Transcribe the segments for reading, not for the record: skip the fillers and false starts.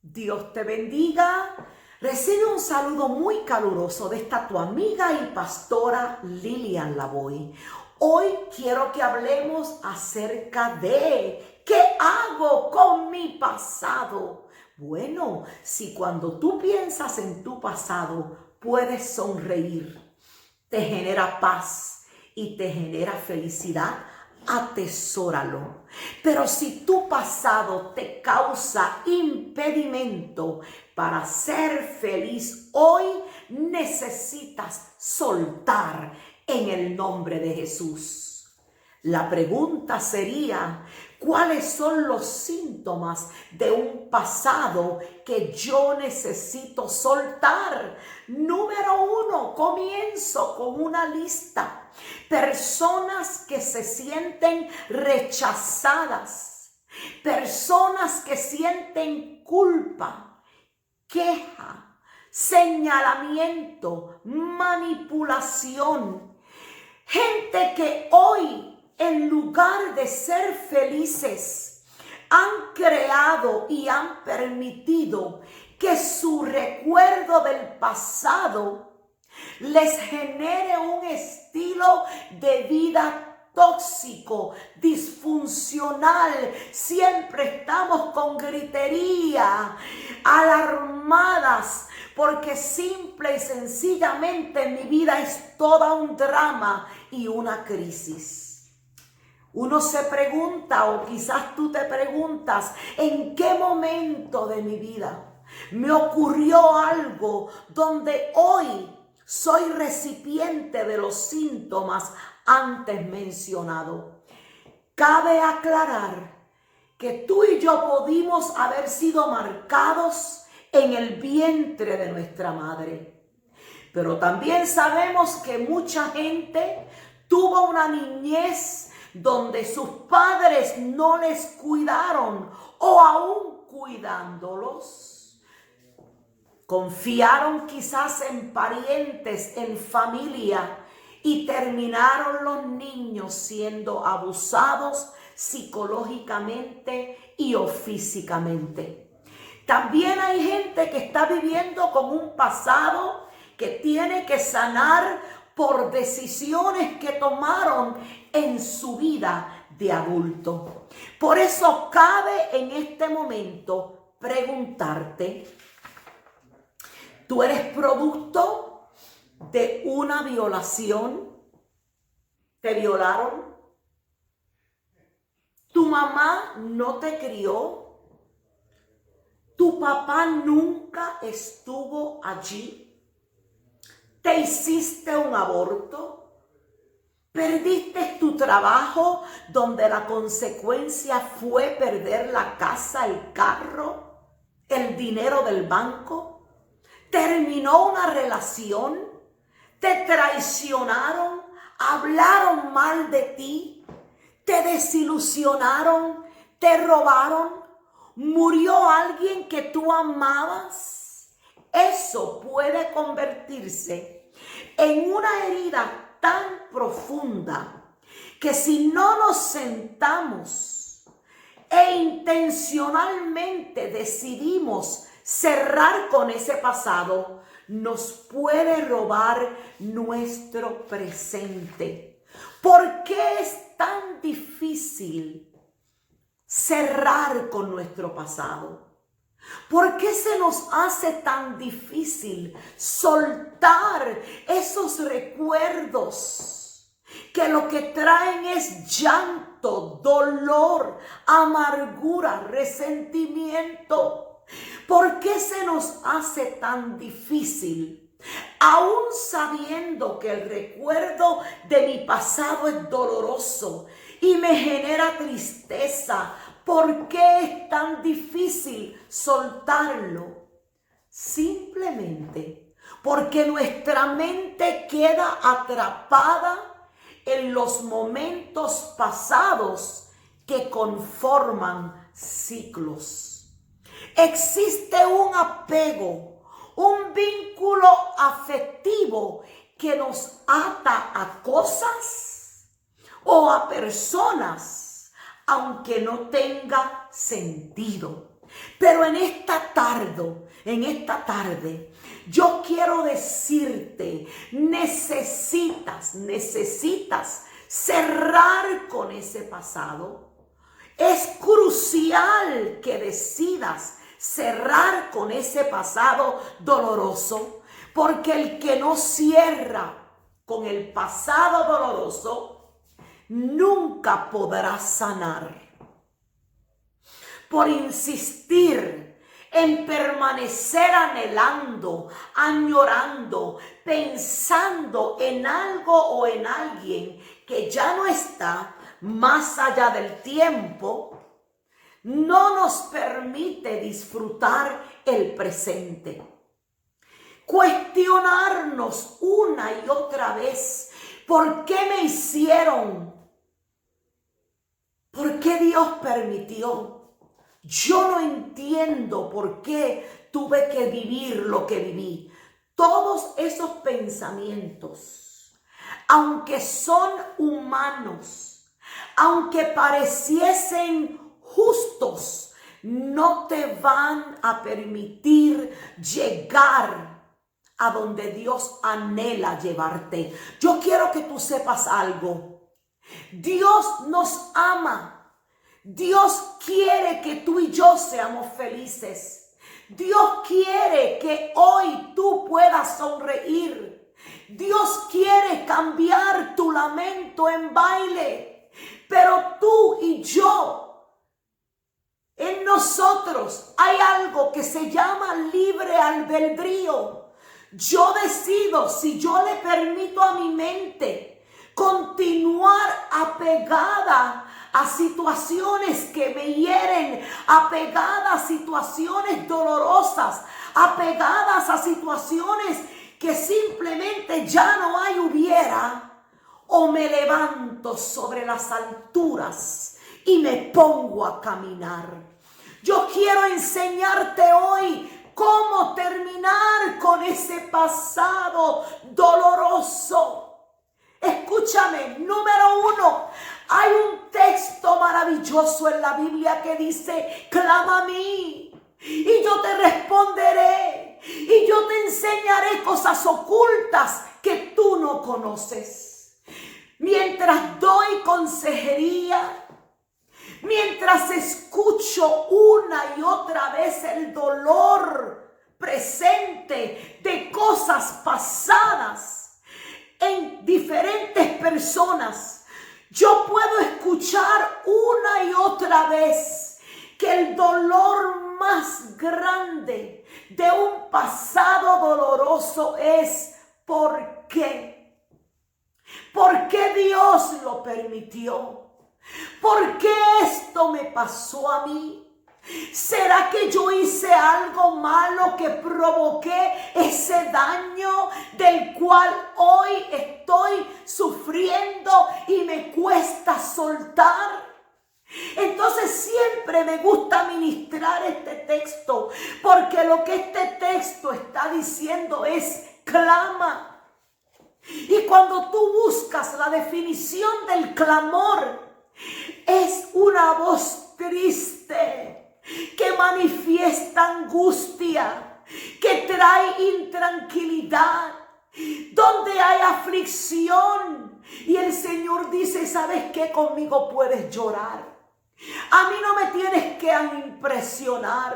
Dios te bendiga. Recibe un saludo muy caluroso de esta tu amiga y pastora Lilian Lavoy. Hoy quiero que hablemos acerca de ¿qué hago con mi pasado? Bueno, si cuando tú piensas en tu pasado puedes sonreír, te genera paz y te genera felicidad, atesóralo. Pero si tu pasado te causa impedimento para ser feliz hoy, necesitas soltar en el nombre de Jesús. La pregunta sería, ¿cuáles son los síntomas de un pasado que yo necesito soltar? Número 1, comienzo con una lista. Personas que se sienten rechazadas, personas que sienten culpa, queja, señalamiento, manipulación. Gente que hoy, en lugar de ser felices, han creado y han permitido que su recuerdo del pasado les genere un estilo de vida tóxico, disfuncional. Siempre estamos con gritería, alarmadas, porque simple y sencillamente mi vida es toda un drama y una crisis. Uno se pregunta, o quizás tú te preguntas, ¿en qué momento de mi vida me ocurrió algo donde hoy soy recipiente de los síntomas antes mencionados? Cabe aclarar que tú y yo pudimos haber sido marcados en el vientre de nuestra madre. Pero también sabemos que mucha gente tuvo una niñez donde sus padres no les cuidaron, o aún cuidándolos, confiaron quizás en parientes, en familia, y terminaron los niños siendo abusados psicológicamente y o físicamente. También hay gente que está viviendo con un pasado que tiene que sanar por decisiones que tomaron en su vida de adulto. Por eso cabe en este momento preguntarte, ¿tú eres producto de una violación? ¿Te violaron? ¿Tu mamá no te crió? ¿Tu papá nunca estuvo allí? ¿Te hiciste un aborto? ¿Perdiste tu trabajo donde la consecuencia fue perder la casa, el carro, el dinero del banco? ¿Terminó una relación? ¿Te traicionaron? ¿Hablaron mal de ti? ¿Te desilusionaron? ¿Te robaron? ¿Murió alguien que tú amabas? Eso puede convertirse en una herida tan profunda que si no nos sentamos e intencionalmente decidimos cerrar con ese pasado, nos puede robar nuestro presente. ¿Por qué es tan difícil cerrar con nuestro pasado? ¿Por qué se nos hace tan difícil soltar esos recuerdos que lo que traen es llanto, dolor, amargura, resentimiento? ¿Por qué se nos hace tan difícil, aún sabiendo que el recuerdo de mi pasado es doloroso y me genera tristeza? ¿Por qué es tan difícil soltarlo? Simplemente porque nuestra mente queda atrapada en los momentos pasados que conforman ciclos. Existe un apego, un vínculo afectivo que nos ata a cosas o a personas, aunque no tenga sentido. Pero en esta tarde, yo quiero decirte, necesitas cerrar con ese pasado. Es crucial que decidas cerrar con ese pasado doloroso, porque el que no cierra con el pasado doloroso nunca podrá sanar. Por insistir en permanecer anhelando, añorando, pensando en algo o en alguien que ya no está más allá del tiempo, no nos permite disfrutar el presente. Cuestionarnos una y otra vez, ¿por qué me hicieron? ¿Por qué Dios permitió? Yo no entiendo por qué tuve que vivir lo que viví. Todos esos pensamientos, aunque son humanos, aunque pareciesen justos, no te van a permitir llegar a donde Dios anhela llevarte. Yo quiero que tú sepas algo. Dios nos ama. Dios quiere que tú y yo seamos felices. Dios quiere que hoy tú puedas sonreír. Dios quiere cambiar tu lamento en baile. Pero tú y yo, en nosotros hay algo que se llama libre albedrío. Yo decido si yo le permito a mi mente continuar apegada a situaciones que me hieren, apegadas a situaciones dolorosas, apegadas a situaciones que simplemente ya no hay hubiera, o me levanto sobre las alturas y me pongo a caminar. Yo quiero enseñarte hoy cómo terminar con ese pasado doloroso. Escúchame, número 1, hay un texto maravilloso en la Biblia que dice: clama a mí y yo te responderé y yo te enseñaré cosas ocultas que tú no conoces. Mientras doy consejería, mientras escucho una y otra vez el dolor presente de cosas pasadas en diferentes personas, yo puedo escuchar una y otra vez que el dolor más grande de un pasado doloroso es ¿por qué? ¿Por qué Dios lo permitió? ¿Por qué esto me pasó a mí? ¿Será que yo hice algo malo que provoqué ese daño del cual hoy estoy sufriendo y me cuesta soltar? Entonces siempre me gusta ministrar este texto, porque lo que este texto está diciendo es: clama. Y cuando tú buscas la definición del clamor, es una voz triste que manifiesta angustia, que trae intranquilidad, donde hay aflicción. Y el Señor dice: ¿sabes qué? Conmigo puedes llorar. A mí no me tienes que impresionar.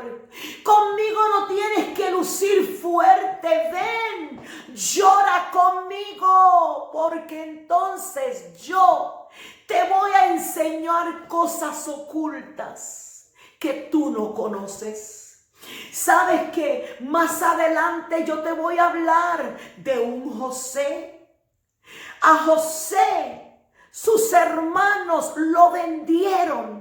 Conmigo no tienes que lucir fuerte. Ven, llora conmigo, porque entonces yo te voy a enseñar cosas ocultas que tú no conoces. ¿Sabes qué? Más adelante yo te voy a hablar de un José. A José, sus hermanos lo vendieron.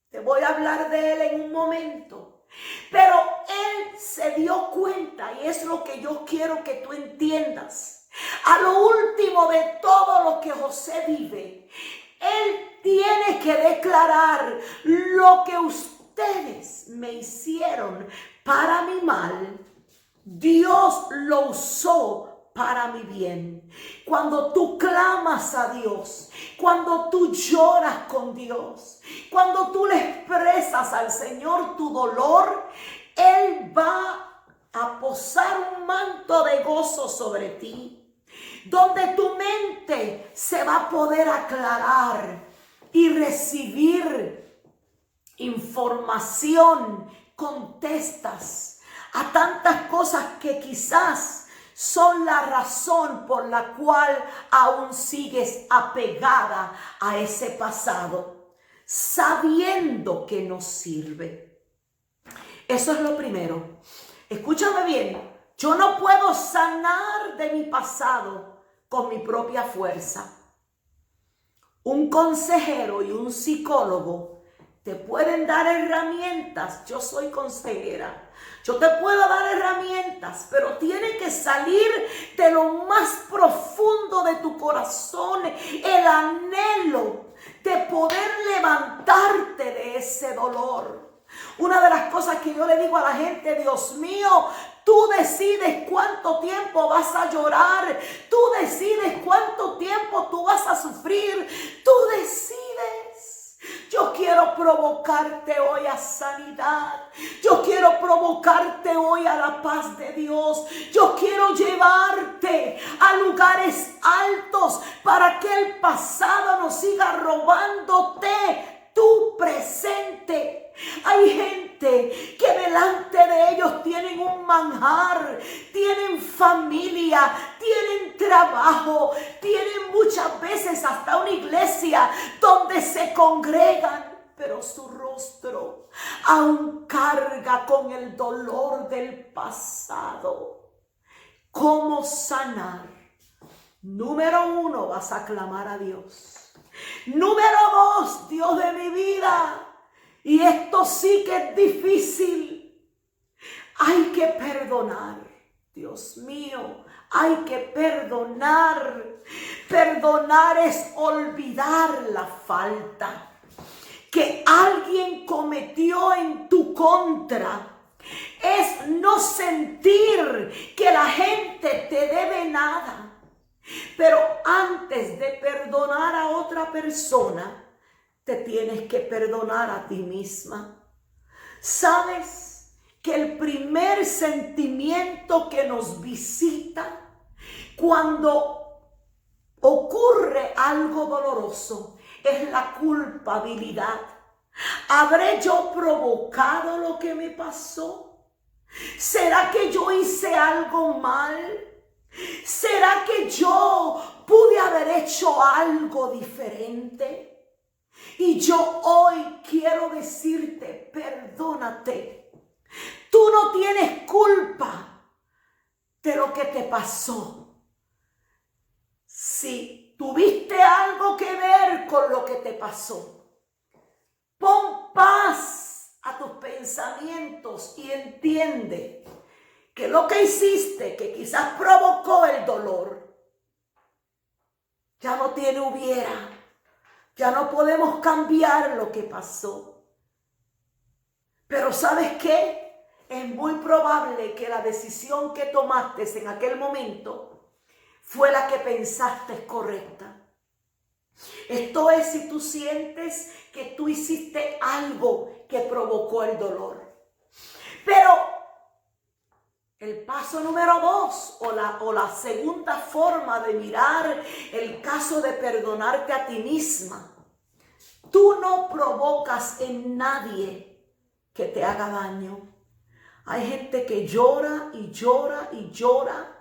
Te voy a hablar de él en un momento. Pero él se dio cuenta, y es lo que yo quiero que tú entiendas. A lo último de todo lo que José vive, él tiene que declarar: lo que ustedes me hicieron para mi mal, Dios lo usó para mi bien. Cuando tú clamas a Dios, cuando tú lloras con Dios, cuando tú le expresas confiesas al Señor tu dolor, Él va a posar un manto de gozo sobre ti, donde tu mente se va a poder aclarar y recibir información, contestas a tantas cosas que quizás son la razón por la cual aún sigues apegada a ese pasado, sabiendo que no sirve. Eso es lo primero. Escúchame bien, yo no puedo sanar de mi pasado con mi propia fuerza. Un consejero y un psicólogo te pueden dar herramientas. Yo soy consejera. Yo te puedo dar herramientas, pero tiene que salir de lo más profundo de tu corazón el anhelo de poder levantarte de ese dolor. Una de las cosas que yo le digo a la gente, Dios mío, tú decides cuánto tiempo vas a llorar, tú decides cuánto tiempo tú vas a sufrir, tú decides. Yo quiero provocarte hoy a sanidad. Yo quiero provocarte hoy a la paz de Dios. Yo quiero llevarte a lugares altos para que el pasado no siga robándote tu presente. Hay gente que delante de ellos tienen un manjar, tienen familia, tienen trabajo, tienen muchas veces hasta una iglesia donde se congregan, pero su rostro aún carga con el dolor del pasado. ¿Cómo sanar? Número 1, vas a clamar a Dios. Número 2, Dios de mi vida. Y esto sí que es difícil. Hay que perdonar. Dios mío, hay que perdonar. Perdonar es olvidar la falta que alguien cometió en tu contra. Es no sentir que la gente te debe nada. Pero antes de perdonar a otra persona, te tienes que perdonar a ti misma. ¿Sabes que el primer sentimiento que nos visita cuando ocurre algo doloroso es la culpabilidad? ¿Habré yo provocado lo que me pasó? ¿Será que yo hice algo mal? ¿Será que yo pude haber hecho algo diferente? Y yo hoy quiero decirte, perdónate. Tú no tienes culpa de lo que te pasó. Si tuviste algo que ver con lo que te pasó, pon paz a tus pensamientos y entiende que lo que hiciste, que quizás provocó el dolor, ya no tiene hubiera. Ya no podemos cambiar lo que pasó. Pero ¿sabes qué? Es muy probable que la decisión que tomaste en aquel momento fue la que pensaste correcta. Esto es si tú sientes que tú hiciste algo que provocó el dolor. Pero el paso número 2 o la segunda forma de mirar el caso de perdonarte a ti misma. Tú no provocas en nadie que te haga daño. Hay gente que llora y llora y llora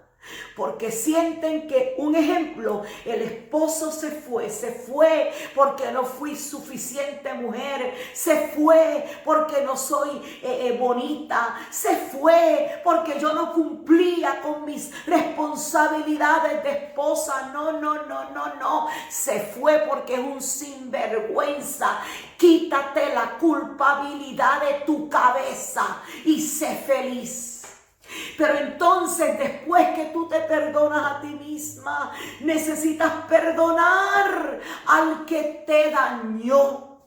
porque sienten que, un ejemplo, el esposo se fue porque no fui suficiente mujer, se fue porque no soy bonita, se fue porque yo no cumplía con mis responsabilidades de esposa, no, se fue porque es un sinvergüenza. Quítate la culpabilidad de tu cabeza y sé feliz. Pero entonces, después que tú te perdonas a ti misma, necesitas perdonar al que te dañó.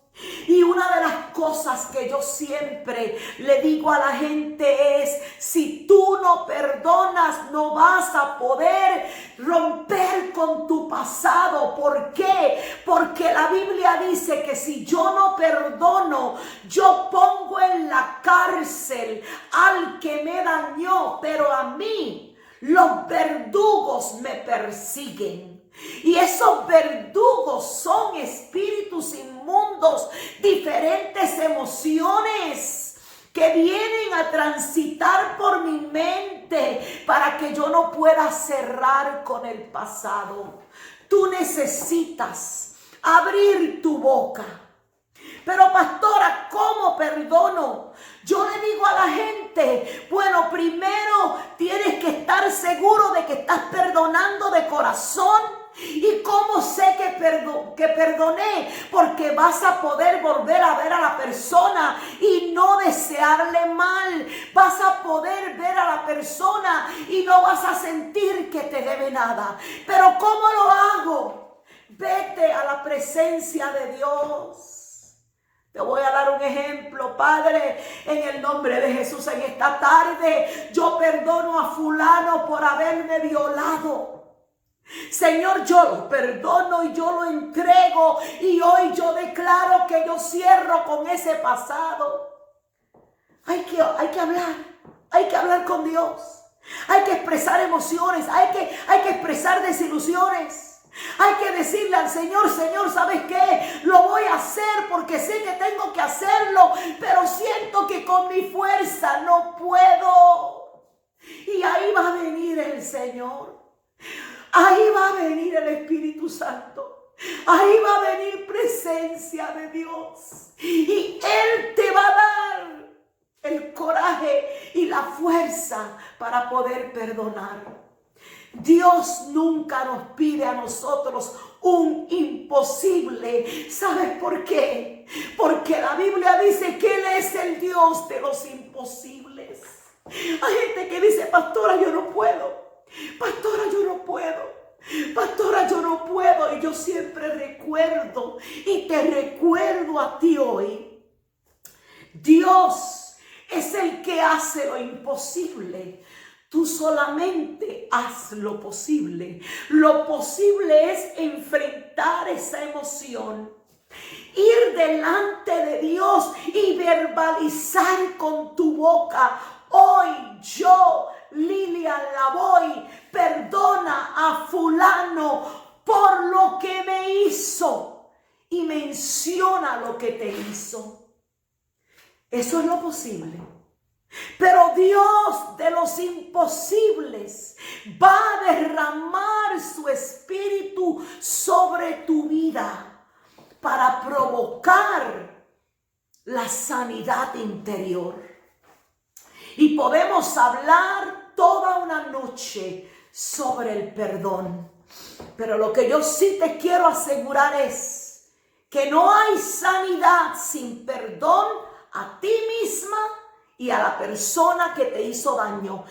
Y una de las cosas que yo siempre le digo a la gente es, si tú no perdonas, no vas a poder romper con tu pasado. ¿Por qué? Porque la Biblia dice que si yo no perdono, yo pongo en la cárcel al que me dañó, pero a mí los verdugos me persiguen. Y esos verdugos son espíritus inmundos, diferentes emociones que vienen a transitar por mi mente para que yo no pueda cerrar con el pasado. Tú necesitas abrir tu boca. Pero pastora, ¿cómo perdono? Yo le digo a la gente, bueno, primero tienes que estar seguro de que estás perdonando de corazón. ¿Y cómo sé que perdoné? Porque vas a poder volver a ver a la persona y no desearle mal. Vas a poder ver a la persona y no vas a sentir que te debe nada. Pero ¿cómo lo hago? Vete a la presencia de Dios. Te voy a dar un ejemplo, Padre, en el nombre de Jesús. En esta tarde yo perdono a fulano por haberme violado. Señor, yo lo perdono y yo lo entrego, y hoy yo declaro que yo cierro con ese pasado. Hay que hablar con Dios. Hay que expresar emociones, hay que expresar desilusiones. Hay que decirle al Señor, Señor, ¿sabes qué? Lo voy a hacer porque sé que tengo que hacerlo, pero siento que con mi fuerza no puedo. Y ahí va a venir el Señor. Ahí va a venir el Espíritu Santo. Ahí va a venir presencia de Dios. Y Él te va a dar el coraje y la fuerza para poder perdonar. Dios nunca nos pide a nosotros un imposible. ¿Sabes por qué? Porque la Biblia dice que Él es el Dios de los imposibles. Hay gente que dice, pastora, yo no puedo. Pastora, yo no puedo. Pastora, yo no puedo. Y yo siempre recuerdo y te recuerdo a ti hoy. Dios es el que hace lo imposible. Tú solamente haz lo posible. Lo posible es enfrentar esa emoción. Ir delante de Dios y verbalizar con tu boca. Hoy yo, Lilian Lavoy, perdona a fulano por lo que me hizo. Y menciona lo que te hizo. Eso es lo posible. Pero Dios de los imposibles va a derramar su espíritu sobre tu vida para provocar la sanidad interior. Y podemos hablar toda una noche sobre el perdón. Pero lo que yo sí te quiero asegurar es que no hay sanidad sin perdón a ti misma y a la persona que te hizo daño.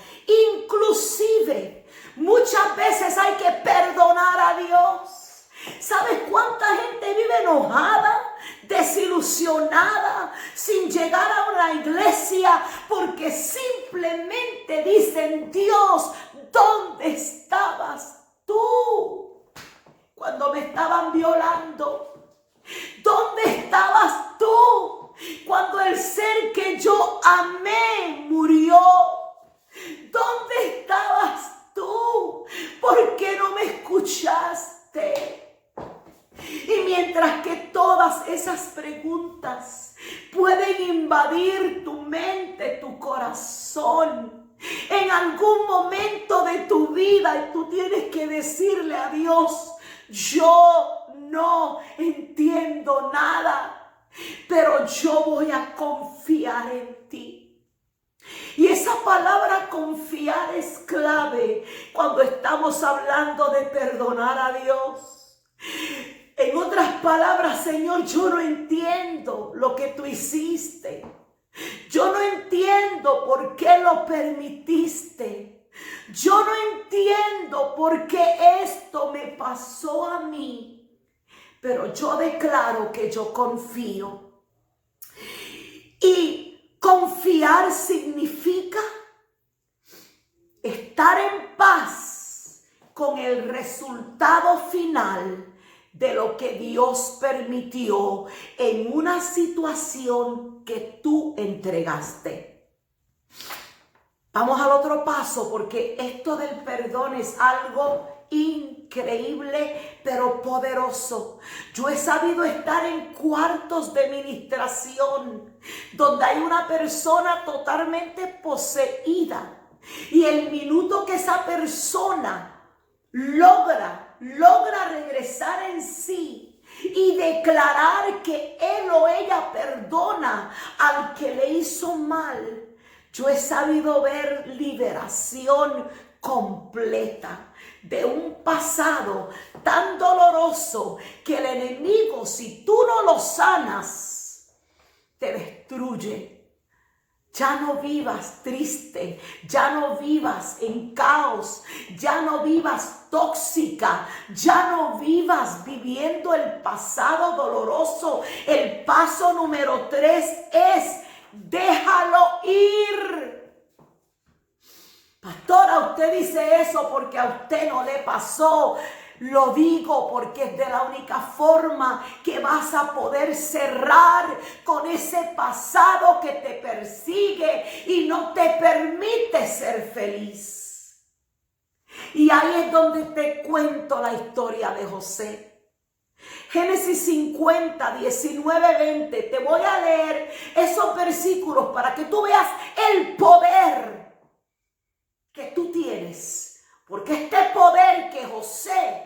Inclusive, muchas veces hay que perdonar a Dios. ¿Sabes cuánta gente vive enojada, desilusionada, sin llegar a una iglesia porque simplemente dicen, Dios, ¿dónde estabas tú cuando me estaban violando? ¿Dónde estabas tú cuando el ser que yo amé murió? ¿Dónde estabas tú? ¿Por qué no me escuchaste? Y mientras que todas esas preguntas pueden invadir tu mente, tu corazón, en algún momento de tu vida, y tú tienes que decirle a Dios, yo no entiendo nada, pero yo voy a confiar en ti. Y esa palabra confiar es clave cuando estamos hablando de perdonar a Dios. En otras palabras, Señor, yo no entiendo lo que tú hiciste. Yo no entiendo por qué lo permitiste. Yo no entiendo por qué esto me pasó a mí. Pero yo declaro que yo confío. Confiar significa estar en paz con el resultado final de lo que Dios permitió en una situación que tú entregaste. Vamos al otro paso, porque esto del perdón es algo increíble, pero poderoso. Yo he sabido estar en cuartos de ministración donde hay una persona totalmente poseída, y el minuto que esa persona logra regresar en sí y declarar que él o ella perdona al que le hizo mal, yo he sabido ver liberación completa de un pasado tan doloroso que el enemigo, si tú no lo sanas, te destruye. Ya no vivas triste, ya no vivas en caos, ya no vivas tóxica, ya no vivas viviendo el pasado doloroso. El paso número 3 es: déjalo ir. Pastora, usted dice eso porque a usted no le pasó. Lo digo porque es de la única forma que vas a poder cerrar con ese pasado que te persigue y no te permite ser feliz. Y ahí es donde te cuento la historia de José. Génesis 50, 19, 20. Te voy a leer esos versículos para que tú veas el poder que tú tienes. Porque este poder que José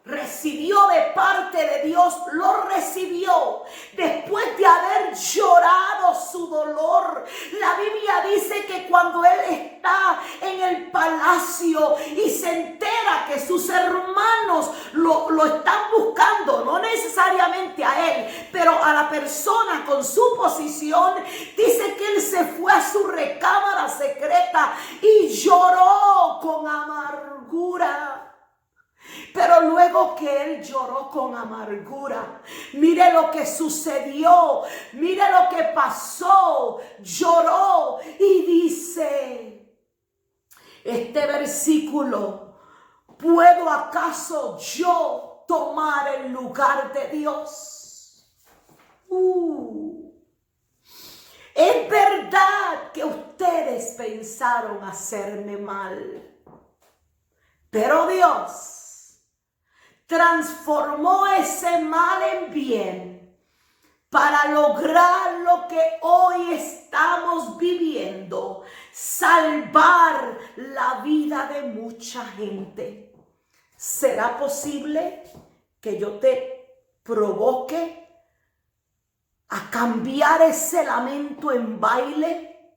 recibió de parte de Dios, lo recibió después de haber llorado su dolor. La Biblia dice que cuando él está en el palacio y se entera que sus hermanos lo están buscando, no necesariamente a él, pero a la persona con su posición, dice que él se fue a su recámara secreta y lloró con amargura. Pero luego que él lloró con amargura, mire lo que sucedió, mire lo que pasó. Lloró y dice este versículo: ¿puedo acaso yo tomar el lugar de Dios? Es verdad que ustedes pensaron hacerme mal, pero Dios transformó ese mal en bien para lograr lo que hoy estamos viviendo: salvar la vida de mucha gente. ¿Será posible que yo te provoque a cambiar ese lamento en baile?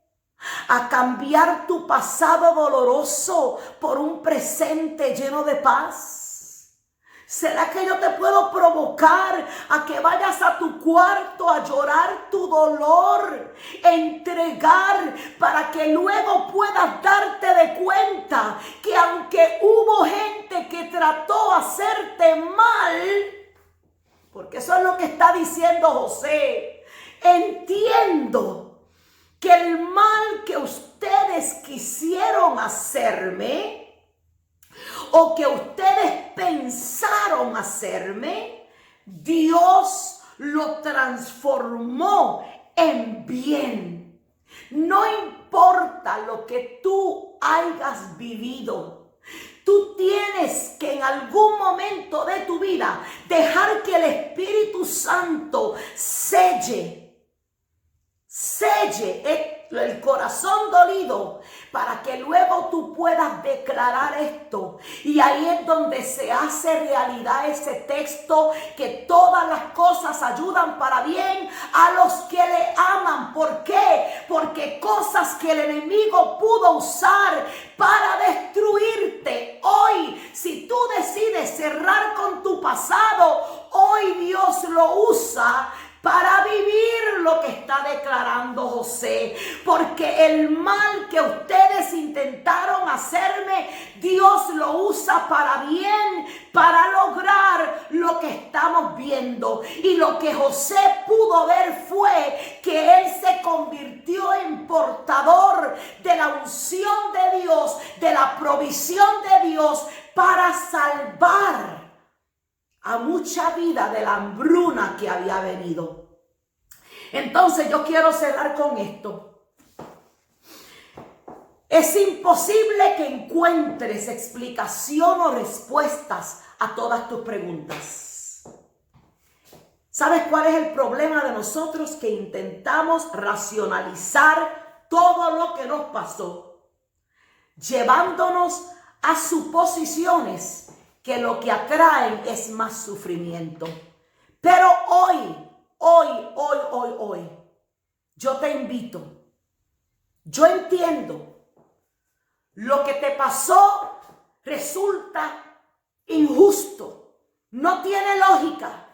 A cambiar tu pasado doloroso por un presente lleno de paz. ¿Será que yo te puedo provocar a que vayas a tu cuarto a llorar tu dolor, entregar, para que luego puedas darte de cuenta que aunque hubo gente que trató de hacerte mal, porque eso es lo que está diciendo José, entiendo que el mal que ustedes quisieron hacerme o que ustedes pensaron hacerme, Dios lo transformó en bien. No importa lo que tú hayas vivido, tú tienes que en algún momento de tu vida dejar que el Espíritu Santo selle el corazón dolido para que luego tú puedas declarar esto. Y ahí es donde se hace realidad ese texto, que todas las cosas ayudan para bien a los que le aman. ¿Por qué? Porque cosas que el enemigo pudo usar para destruirte, hoy, si tú decides cerrar con tu pasado, hoy Dios lo usa para vivir lo que está declarando José. Porque el mal que ustedes intentaron hacerme, Dios lo usa para bien, para lograr lo que estamos viendo. Y lo que José pudo ver fue que él se convirtió en portador provisión de Dios para salvar a mucha vida de la hambruna que había venido. Entonces yo quiero cerrar con esto. Es imposible que encuentres explicación o respuestas a todas tus preguntas. ¿Sabes cuál es el problema de nosotros? Que intentamos racionalizar todo lo que nos pasó, llevándonos a suposiciones que lo que atraen es más sufrimiento. Pero hoy, yo te invito. Yo entiendo. Lo que te pasó resulta injusto. No tiene lógica.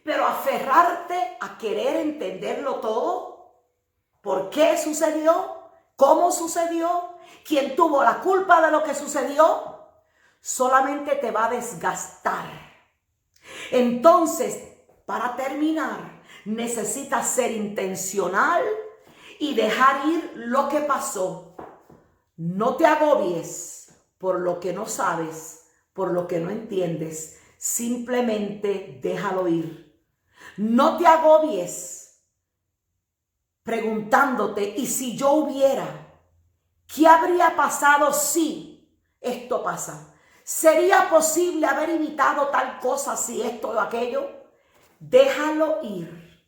Pero aferrarte a querer entenderlo todo. ¿Por qué sucedió? ¿Cómo sucedió? ¿Quién tuvo la culpa de lo que sucedió? Solamente te va a desgastar. Entonces, para terminar, necesitas ser intencional y dejar ir lo que pasó. No te agobies por lo que no sabes, por lo que no entiendes. Simplemente déjalo ir. No te agobies preguntándote, ¿y si yo hubiera? ¿Qué habría pasado si esto pasa? ¿Sería posible haber evitado tal cosa si esto o aquello? Déjalo ir,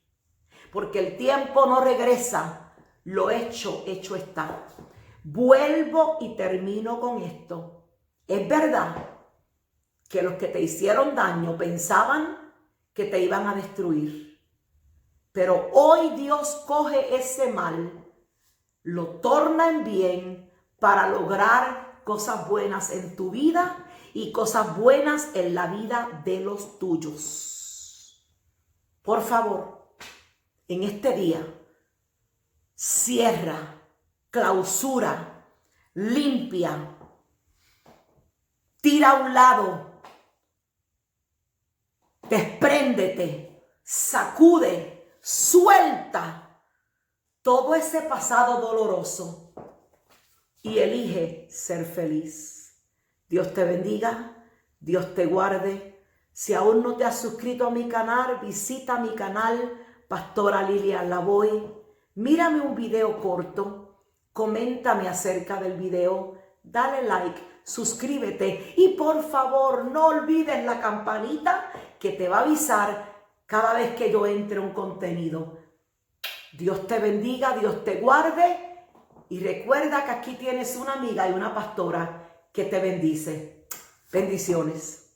porque el tiempo no regresa. Lo hecho, hecho está. Vuelvo y termino con esto. Es verdad que los que te hicieron daño pensaban que te iban a destruir. Pero hoy Dios coge ese mal, lo torna en bien para lograr cosas buenas en tu vida y cosas buenas en la vida de los tuyos. Por favor, en este día, cierra, clausura, limpia, tira a un lado, despréndete, sacude, suelta todo ese pasado doloroso y elige ser feliz. Dios te bendiga, Dios te guarde. Si aún no te has suscrito a mi canal, visita mi canal, Pastora Lilian Lavoy. Mírame un video corto, coméntame acerca del video, dale like, suscríbete y por favor no olvides la campanita que te va a avisar cada vez que yo entre un contenido. Dios te bendiga, Dios te guarde y recuerda que aquí tienes una amiga y una pastora que te bendice. Bendiciones.